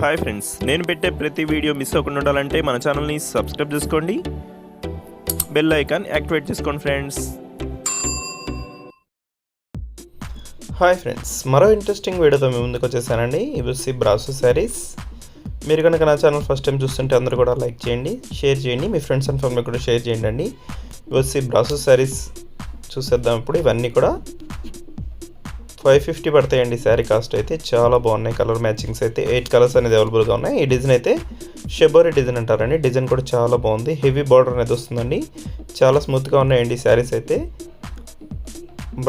Hi friends, నేను పెట్టే ప్రతి వీడియో మిస్ అవ్వకుండా ఉండాలంటే మన ఛానల్ని సబ్స్క్రైబ్ చేసుకోండి, బెల్ ఐకాన్ యాక్టివేట్ చేసుకోండి ఫ్రెండ్స్. హాయ్ ఫ్రెండ్స్, మరో ఇంట్రెస్టింగ్ వీడియోతో మీ ముందుకు వచ్చేసానండి. ఇవి బ్రాసో సారీస్. మీరు కనుక నా ఛానల్ ఫస్ట్ టైం చూస్తుంటే అందరూ కూడా లైక్ చేయండి, షేర్ చేయండి, మీ ఫ్రెండ్స్ అండ్ ఫ్యామిలీ కూడా షేర్ చేయండి అండి. ఇవి బ్రాసో సారీస్ చూసేద్దాం. ఇప్పుడు ఇవన్నీ కూడా 550 పడతాయండి. శారీ కాస్ట్ అయితే చాలా బాగున్నాయి. కలర్ మ్యాచింగ్స్ అయితే 8 కలర్స్ అనేది అవైలబుల్గా ఉన్నాయి. ఈ డిజైన్ అయితే షెబోరీ డిజైన్ అంటారండి. డిజైన్ కూడా చాలా బాగుంది. హెవీ బార్డర్ అనేది వస్తుందండి. చాలా స్మూత్గా ఉన్నాయండి శారీస్ అయితే.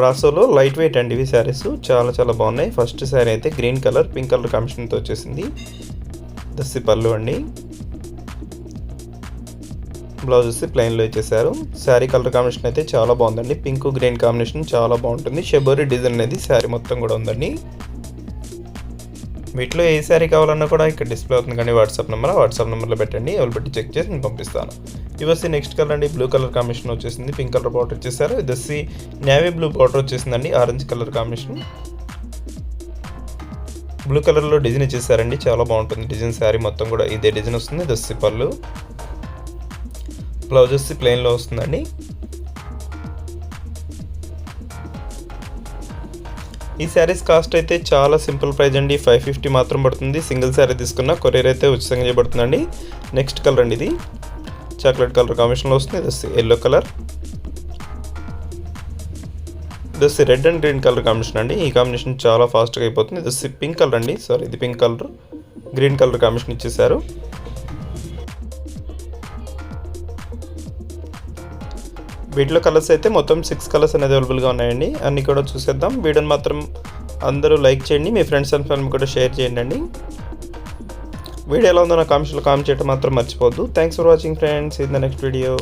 బ్రాసోలో లైట్ వెయిట్ అండి ఇవి శారీస్. చాలా చాలా బాగున్నాయి. ఫస్ట్ శారీ అయితే గ్రీన్ కలర్ పింక్ కలర్ కాంబినేషన్తో వచ్చేసింది. దస్సి పళ్ళు అండి. బ్లౌజ్ వచ్చి ప్లెయిన్లో ఇచ్చేసారు. శారీ కలర్ కాంబినేషన్ అయితే చాలా బాగుందండి. పింక్ గ్రీన్ కాంబినేషన్ చాలా బాగుంటుంది. షెబోరీ డిజైన్ అనేది శారీ మొత్తం కూడా ఉందండి. వీటిలో ఏ శారీ కావాలన్నా కూడా ఇక్కడ డిస్ప్లే అవుతుంది కానీ వాట్సాప్ నెంబర్లో పెట్టండి. ఎవరు పెట్టి చెక్ చేసి నేను పంపిస్తాను. ఇవన్నీ నెక్స్ట్ కలర్ అండి. బ్లూ కలర్ కాంబినేషన్ వచ్చేసింది. పింక్ కలర్ బార్డర్ ఇచ్చేసారు. ఇది వచ్చి నేవీ బ్లూ బార్డర్ వచ్చేసిందండి. Orange colour combination. బ్లూ కలర్లో డిజైన్ ఇచ్చేసారండి. చాలా బాగుంటుంది డిజైన్. శారీ మొత్తం కూడా ఇదే డిజైన్ వస్తుంది. ఇది వచ్చి పళ్ళు. బ్లౌజ్ వచ్చి ప్లెయిన్లో వస్తుందండి. ఈ శారీస్ కాస్ట్ అయితే చాలా సింపుల్ ప్రైస్ అండి. 550 మాత్రం పడుతుంది. సింగిల్ శారీ తీసుకున్న కొరియర్ అయితే ఉచితంగా చేయబడుతుందండి. నెక్స్ట్ కలర్ అండి. ఇది చాక్లెట్ కలర్ కాంబినేషన్లో వస్తుంది. ఇది వచ్చి ఎల్లో కలర్. ఇది వచ్చి red and green colour combination అండి. ఈ కాంబినేషన్ చాలా ఫాస్ట్గా అయిపోతుంది. ఇది వచ్చి పింక్ కలర్ అండి. ఇది pink colour green colour combination ఇచ్చేసారు. వీటిలో కలర్స్ అయితే మొత్తం 6 కలర్స్ అనేది అవైలబుల్గా ఉన్నాయండి. అన్నీ కూడా చూసేద్దాం. వీడియోని మాత్రం అందరూ లైక్ చేయండి, మీ ఫ్రెండ్స్ అండ్ ఫ్యామిలీ కూడా షేర్ చేయండి అండి. వీడియో ఎలా ఉందో నా కామెంట్స్లో కామెంట్ చేయడం మాత్రం మర్చిపోవద్దు. Thanks for watching friends. In the next video.